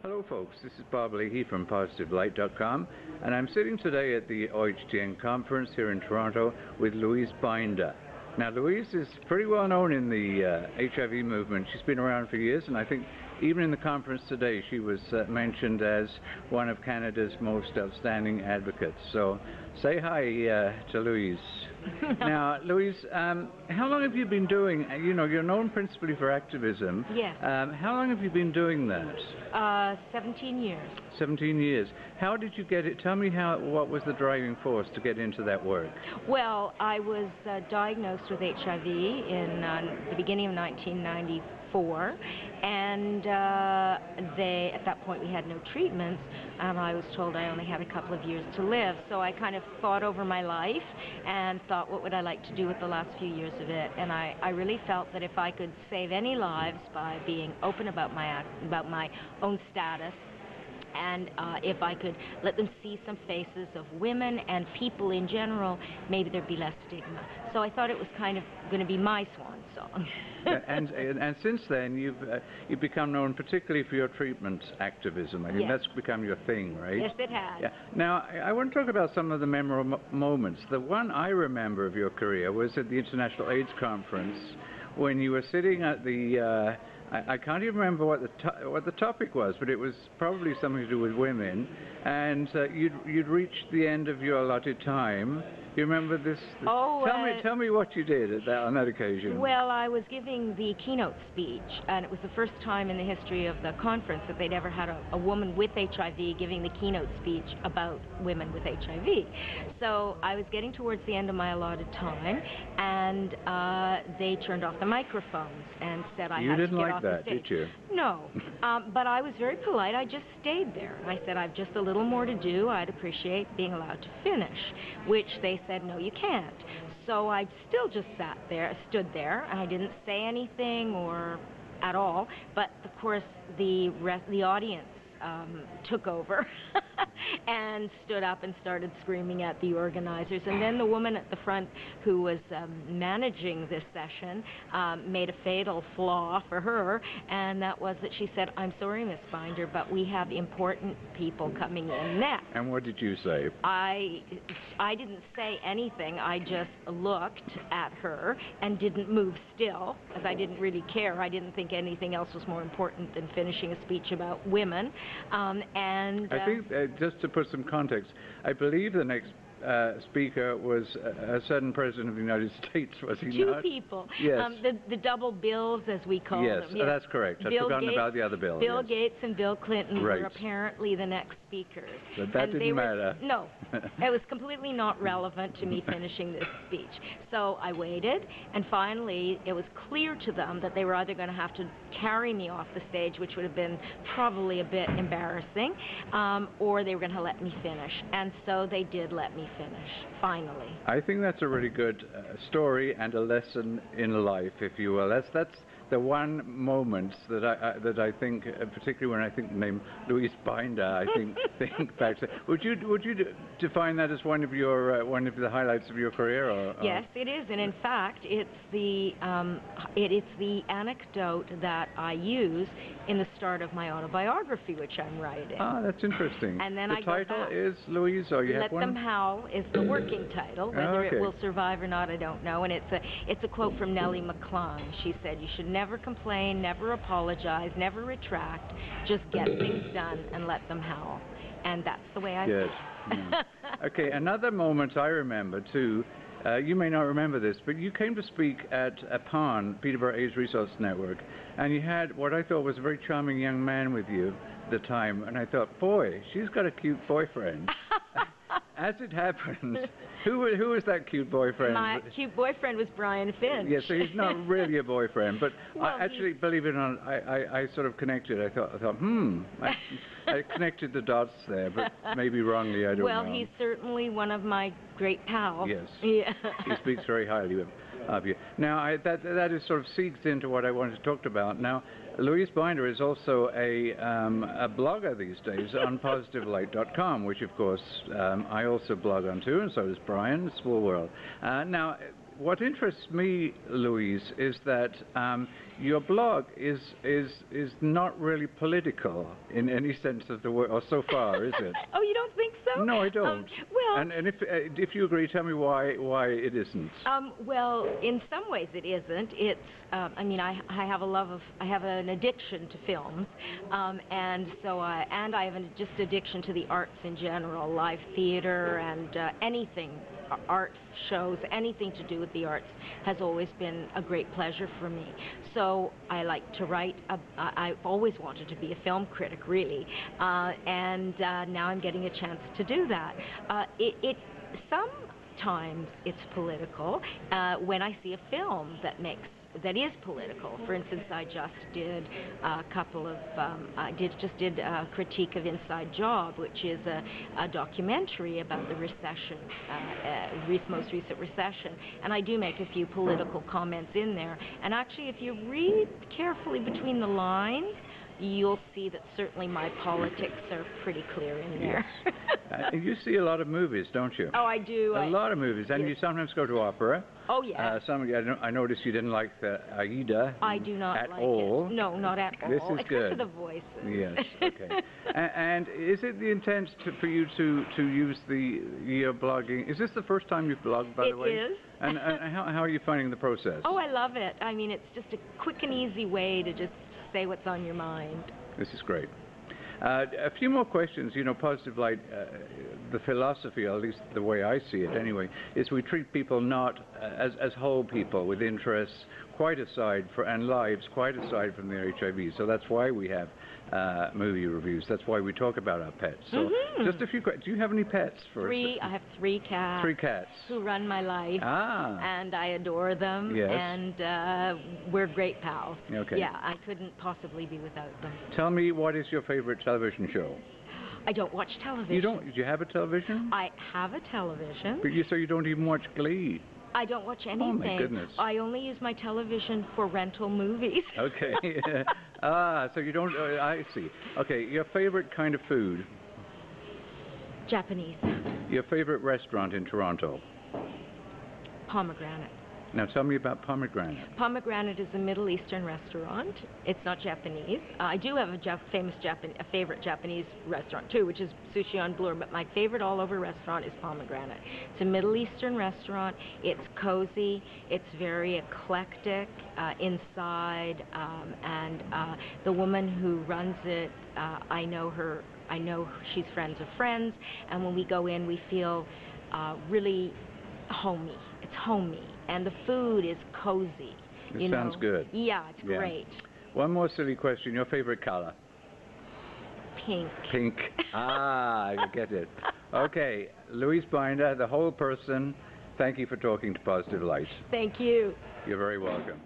Hello folks, this is Bob Leahy from PositiveLite.com, and I'm sitting today at the OHTN conference here in Toronto with Louise Binder. Now Louise is pretty well known in the HIV movement. She's been around for years, and I think even in the conference today she was mentioned as one of Canada's most outstanding advocates. So say hi to Louise. Now Louise, how long have you been doing, you're known principally for activism. Yes. How long have you been doing that? 17 years. 17 years. How did you get it? Tell me what was the driving force to get into that work? Well, I was diagnosed with HIV in the beginning of 1994, and at that point we had no treatments, and I was told I only had a couple of years to live. So I kind of thought over my life and thought, what would I like to do with the last few years of it? And I really felt that if I could save any lives by being open about my own status, and if I could let them see some faces of women and people in general, maybe there'd be less stigma. So I thought it was kind of going to be my swan song. and since then, you've become known particularly for your treatment activism. I mean, yes. That's become your thing, right? Yes, it has. Yeah. Now, I want to talk about some of the memorable moments. The one I remember of your career was at the International AIDS Conference, when you were sitting at the I can't even remember what the topic was, but it was probably something to do with women, and you'd reached the end of your allotted time. You remember this? Oh, tell me what you did on that occasion. Well, I was giving the keynote speech, and it was the first time in the history of the conference that they'd ever had a woman with HIV giving the keynote speech about women with HIV. So I was getting towards the end of my allotted time, and they turned off the microphones and said I had to get off the stage. You didn't like that, did you? No, but I was very polite. I just stayed there. I said, I've just a little more to do. I'd appreciate being allowed to finish, which they said, no, you can't. So I still just stood there, and I didn't say anything or at all. But of course, the audience took over and stood up and started screaming at the organizers. And then the woman at the front who was managing this session made a fatal flaw for her, and that was that she said, I'm sorry, Miss Binder, but we have important people coming in next. And what did you say? I didn't say anything. I just looked at her and didn't move still, as I didn't really care. I didn't think anything else was more important than finishing a speech about women. I think, just to put some context, I believe the next speaker was a certain president of the United States, was he not? Two people. Yes. The double bills, as we call them. Yes, that's correct. I've forgotten about the other bill. Bill yes. Gates and Bill Clinton right. were apparently the next speakers. But that didn't matter. No, it was completely not relevant to me finishing this speech. So I waited, and finally it was clear to them that they were either going to have to carry me off the stage, which would have been probably a bit embarrassing, or they were going to let me finish. And so they did let me finish, finally. I think that's a really good story and a lesson in life, if you will. That's the one moment that I think, particularly when I think the name Louise Binder, I think back to. Would you define that as one of the highlights of your career? Or? Yes, it is, and in fact, it's the anecdote that I use in the start of my autobiography, which I'm writing. Ah, that's interesting. And then the title is Louise, or you have one? Let Them Howl is the working title. Whether okay. it will survive or not, I don't know. And it's a quote from Nellie McClung. She said, "You should never complain, never apologize, never retract. Just get things done and let them howl." And that's the way I feel. Yeah. Okay, another moment I remember too. You may not remember this, but you came to speak at PAN, Peterborough AIDS Resource Network, and you had what I thought was a very charming young man with you at the time, and I thought, boy, she's got a cute boyfriend. As it happens, who was that cute boyfriend? My cute boyfriend was Brian Finch. Yes, so he's not really a boyfriend, but well, I actually, believe it or not, I sort of connected. I thought, I connected the dots there, but maybe wrongly, I don't know. Well, he's certainly one of my great pals. Yes. Yeah. He speaks very highly of you. Now, that is sort of segues into what I wanted to talk about. Now, Louise Binder is also a blogger these days on PositiveLite.com, which, of course, I also blog on too, and so does Brian. Small world. Now, what interests me, Louise, is that your blog is not really political in any sense of the word, or so far, is it? Oh, you don't think so? No, I don't. Well, and if you agree, tell me why it isn't. Well, in some ways it isn't. It's I mean, I have an addiction to films, and so I have just addiction to the arts in general, live theater and anything, art shows, anything to do with the arts has always been a great pleasure for me. So I like to write. I've always wanted to be a film critic, really, and now I'm getting a chance to do that. Sometimes it's political when I see a film that is political. For instance, I just did a couple of did a critique of Inside Job, which is a documentary about the recession, most recent recession, and I do make a few political comments in there. And actually, if you read carefully between the lines, you'll see that certainly my politics are pretty clear in there. Yes. You see a lot of movies, don't you? Oh, I do. A lot of movies, and yes. you sometimes go to opera. Oh, yeah. I noticed you didn't like the Aida. I do not at like all. it. No, not at all. This is Except good. for the voices. Yes. Okay. And is it the intent for you to use your blogging? Is this the first time you've blogged, by the way? It is. And how are you finding the process? Oh, I love it. I mean, it's just a quick and easy way to just say what's on your mind. This is great. A few more questions. You know, PositiveLite, the philosophy, or at least the way I see it anyway, is we treat people not as whole people with interests quite aside and lives quite aside from their HIV. So that's why we have movie reviews. That's why we talk about our pets. So just a few questions. Do you have any pets? I have 3 cats. 3 cats. Who run my life. Ah. And I adore them. Yes. And we're great pals. Okay. Yeah, I couldn't possibly be without them. Tell me, what is your favorite television show? I don't watch television. You don't? Do you have a television? I have a television. But so you don't even watch Glee? I don't watch anything. Oh, my goodness. I only use my television for rental movies. Okay. So you don't... I see. Okay, your favorite kind of food? Japanese. Your favorite restaurant in Toronto? Pomegranate. Now tell me about Pomegranate. Pomegranate is a Middle Eastern restaurant. It's not Japanese. I do have a favorite Japanese restaurant too, which is Sushi on Bloor, but my favorite all-over restaurant is Pomegranate. It's a Middle Eastern restaurant. It's cozy. It's very eclectic inside, and the woman who runs it, I know her. I know she's friends of friends, and when we go in, we feel really homey. It's homey, and the food is cozy. It sounds good. Yeah, it's great. One more silly question. Your favorite color? Pink. Pink. I get it. Okay, Louise Binder, the whole person, thank you for talking to PositiveLite. Thank you. You're very welcome.